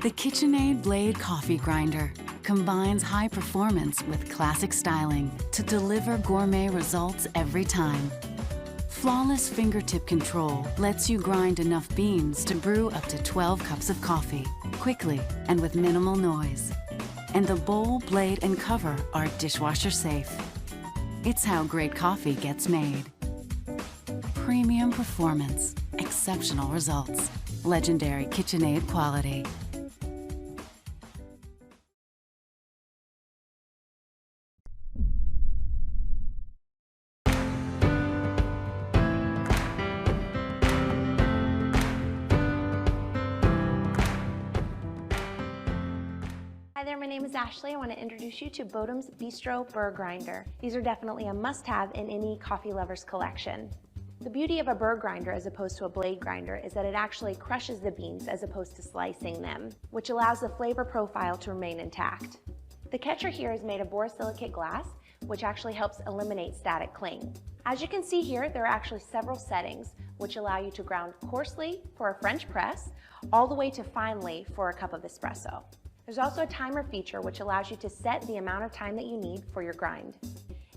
The Kitchenaid Blade Coffee Grinder combines high performance with classic styling to deliver gourmet results every time. Flawless fingertip control lets you grind enough beans to brew up to 12 cups of coffee, quickly and with minimal noise. And the bowl, blade, and cover are dishwasher safe. It's how great coffee gets made. Premium performance, exceptional results, legendary Kitchenaid quality. Hi there, my name is Ashley. I want to introduce you to Bodum's Bistro burr grinder. These are definitely a must-have in any coffee lover's collection. The beauty of a burr grinder as opposed to a blade grinder is that it actually crushes the beans as opposed to slicing them, which allows the flavor profile to remain intact. The catcher here is made of borosilicate glass, which actually helps eliminate static cling. As you can see here, there are actually several settings which allow you to ground coarsely for a French press, all the way to finely for a cup of espresso. There's also a timer feature which allows you to set the amount of time that you need for your grind.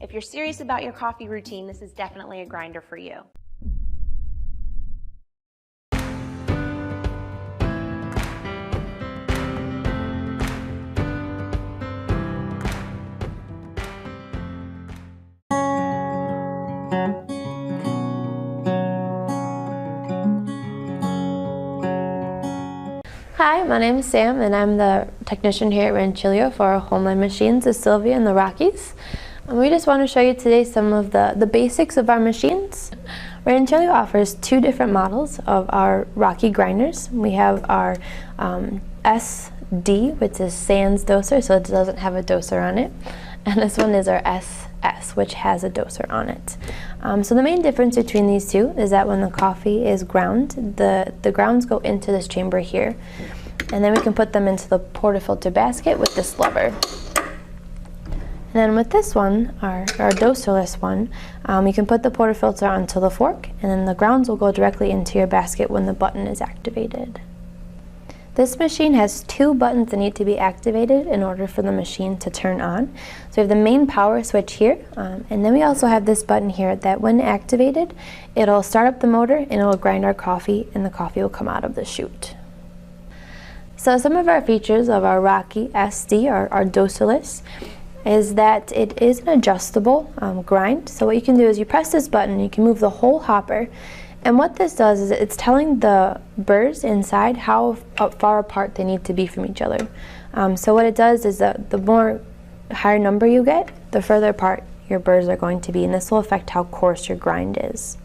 If you're serious about your coffee routine, this is definitely a grinder for you. Hi, my name is Sam and I'm the technician here at Rancilio for our Homeland Machines of Sylvia in the Rockies. And we just want to show you today some of the basics of our machines. Rancilio offers two different models of our Rocky grinders. We have our SD, which is sans doser, so it doesn't have a doser on it. And this one is our SS, which has a doser on it. So the main difference between these two is that when the coffee is ground, the grounds go into this chamber here. And then we can put them into the portafilter basket with this lever. And then with this one, our doserless one, you can put the portafilter onto the fork, and then the grounds will go directly into your basket when the button is activated. This machine has two buttons that need to be activated in order for the machine to turn on. So we have the main power switch here, and then we also have this button here that when activated, it'll start up the motor and it'll grind our coffee, and the coffee will come out of the chute. So some of our features of our Rocky SD, our doserless, is that it is an adjustable grind. So what you can do is you press this button, you can move the whole hopper, and what this does is it's telling the burrs inside how far apart they need to be from each other. So what it does is that the more higher number you get, the further apart your burrs are going to be, and this will affect how coarse your grind is.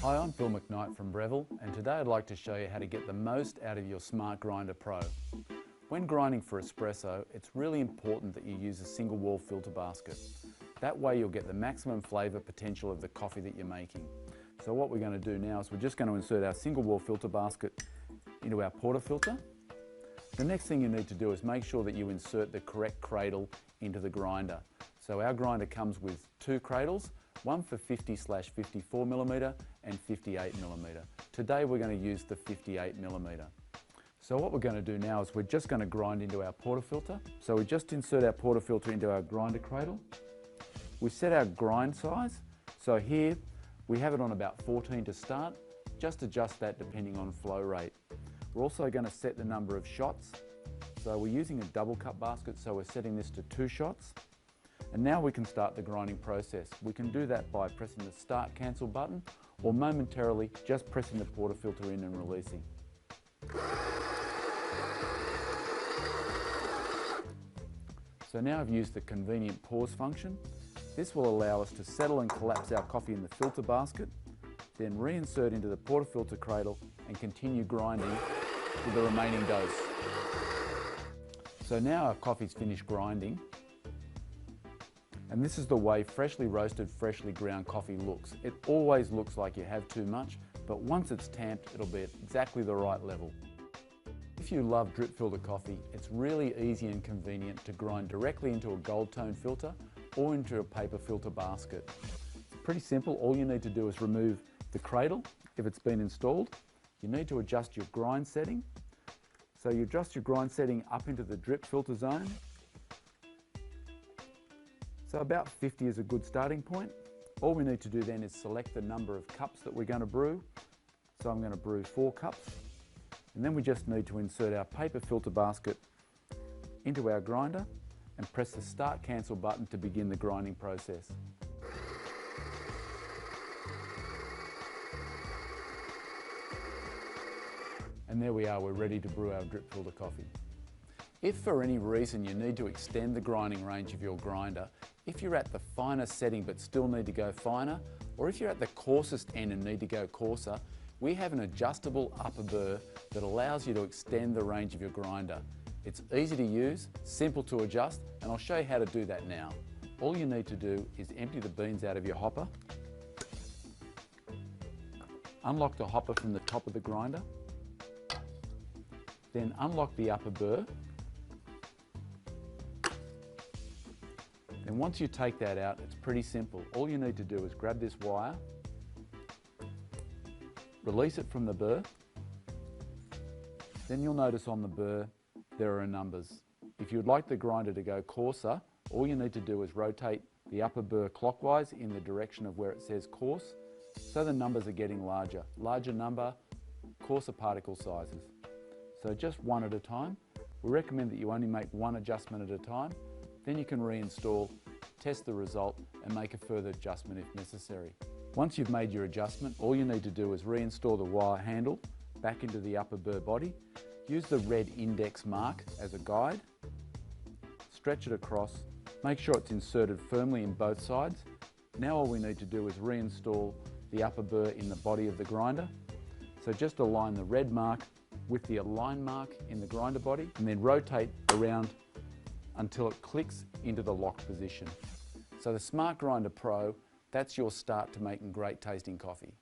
Hi, I'm Phil McKnight from Breville, and today I'd like to show you how to get the most out of your Smart Grinder Pro. When grinding for espresso, it's really important that you use a single wall filter basket. That way you'll get the maximum flavour potential of the coffee that you're making. So what we're going to do now is we're just going to insert our single wall filter basket into our portafilter. The next thing you need to do is make sure that you insert the correct cradle into the grinder. So our grinder comes with two cradles, one for 50/54mm and 58mm. Today we're going to use the 58mm. So what we're going to do now is we're just going to grind into our portafilter. So we just insert our portafilter into our grinder cradle. We set our grind size. So here we have it on about 14 to start. Just adjust that depending on flow rate. We're also going to set the number of shots. So we're using a double cup basket, so we're setting this to 2 shots. And now we can start the grinding process. We can do that by pressing the start cancel button or momentarily just pressing the portafilter in and releasing. So now I've used the convenient pause function. This will allow us to settle and collapse our coffee in the filter basket, then reinsert into the portafilter cradle and continue grinding with the remaining dose. So now our coffee's finished grinding, and this is the way freshly roasted, freshly ground coffee looks. It always looks like you have too much, but once it's tamped, it'll be at exactly the right level. If you love drip filter coffee, it's really easy and convenient to grind directly into a gold tone filter or into a paper filter basket. It's pretty simple. All you need to do is remove the cradle if it's been installed. You need to adjust your grind setting. So you adjust your grind setting up into the drip filter zone. So about 50 is a good starting point. All we need to do then is select the number of cups that we're going to brew. So I'm going to brew 4 cups. And then we just need to insert our paper filter basket into our grinder and press the start cancel button to begin the grinding process. And there we are, we're ready to brew our drip filter coffee. If for any reason you need to extend the grinding range of your grinder, if you're at the finest setting but still need to go finer, or if you're at the coarsest end and need to go coarser, we have an adjustable upper burr that allows you to extend the range of your grinder. It's easy to use, simple to adjust, and I'll show you how to do that now. All you need to do is empty the beans out of your hopper, unlock the hopper from the top of the grinder, then unlock the upper burr. Then once you take that out, it's pretty simple. All you need to do is grab this wire, release it from the burr, then you'll notice on the burr there are numbers. If you'd like the grinder to go coarser, all you need to do is rotate the upper burr clockwise in the direction of where it says coarse, so the numbers are getting larger. Larger number, coarser particle sizes. So just one at a time. We recommend that you only make one adjustment at a time, then you can reinstall, test the result and make a further adjustment if necessary. Once you've made your adjustment, all you need to do is reinstall the wire handle back into the upper burr body. Use the red index mark as a guide, stretch it across, make sure it's inserted firmly in both sides. Now all we need to do is reinstall the upper burr in the body of the grinder. So just align the red mark with the align mark in the grinder body and then rotate around until it clicks into the lock position. So the Smart Grinder Pro, that's your start to making great tasting coffee.